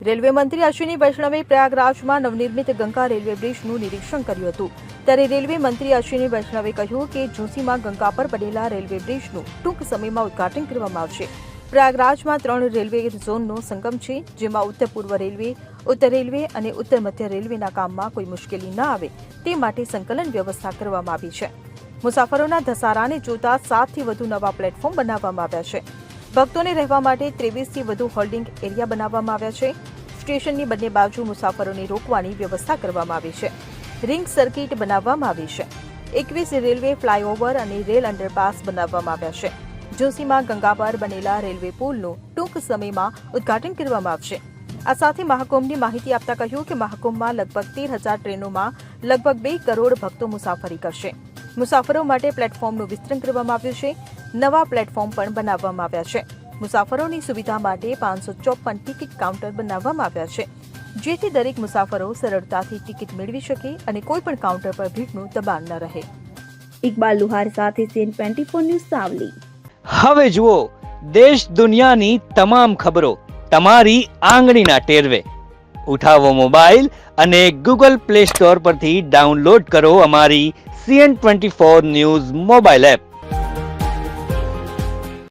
Railway મંત્રી અશ્વિની વૈષ્ણવે પ્રયાગરાજમાં નવનિર્મિત ગંગા રેલવે બ્રિજનું નિરીક્ષણ કર્યું હતું। ત્યારે રેલવે મંત્રી અશ્વિની વૈષ્ણવે કહ્યું કે ઝૂંસીમાં ગંગા પર બનેલા રેલવે બ્રિજનું ટૂંક સમયમાં ઉદ્ઘાટન કરવામાં આવશે। પ્રયાગરાજમાં 3 રેલવે ઝોનનો સંગમ છે, જેમાં ઉત્તર પૂર્વ રેલવે, ઉત્તર રેલવે અને ઉત્તર મધ્ય રેલવેના કામમાં કોઈ મુશ્કેલી ન આવે તે માટે સંકલન વ્યવસ્થા કરવામાં આવી છે। મુસાફરોના ધસારાને જોતા 7 થી વધુ નવા પ્લેટફોર્મ બનાવવામાં આવ્યા છે। ભક્તોને રહેવા માટે 23 થી વધુ હોલ્ડિંગ એરિયા બનાવવામાં આવ્યા છે। સ્ટેશનની બંને બાજુ મુસાફરોને રોકવાની વ્યવસ્થા કરવામાં આવી છે। રિંગ સર્કિટ બનાવવામાં આવી છે। 21 રેલવે ફ્લાયઓવર અને રેલ અંડરપાસ બનાવવામાં આવ્યા છે। ઝૂંસીમાં ગંગા પર બનેલા રેલવે પુલનું ટૂંક સમયમાં ઉદ્ઘાટન કરવામાં આવશે। આ સાથે મહાકુંભની માહિતી આપતા કહ્યું કે મહાકુંભમાં લગભગ 13,000 ટ્રેનોમાં લગભગ 2 કરોડ ભક્તો મુસાફરી કરશે। મુસાફરો માટે પ્લેટફોર્મનું વિસ્તરણ કરવામાં આવ્યું છે। નવા પ્લેટફોર્મ પણ બનાવવામાં આવ્યા છે। મુસાફરોની સુવિધા માટે 554 ટિકિટ કાઉન્ટર બનાવવામાં આવ્યા છે, જેથી દરેક મુસાફરો સરળતાથી ટિકિટ મેળવી શકે અને કોઈપણ કાઉન્ટર પર ભીડનું દબાણ ન રહે। ઇકબાલ લુહાર સાથે CN24 ન્યૂઝ સાવલી। હવે જુઓ દેશ દુનિયાની તમામ ખબરો તમારી આંગળીના ટેરવે। ઉઠાવો મોબાઈલ અને Google Play Store પરથી ડાઉનલોડ કરો અમારી CN24 ન્યૂઝ મોબાઈલ એપ।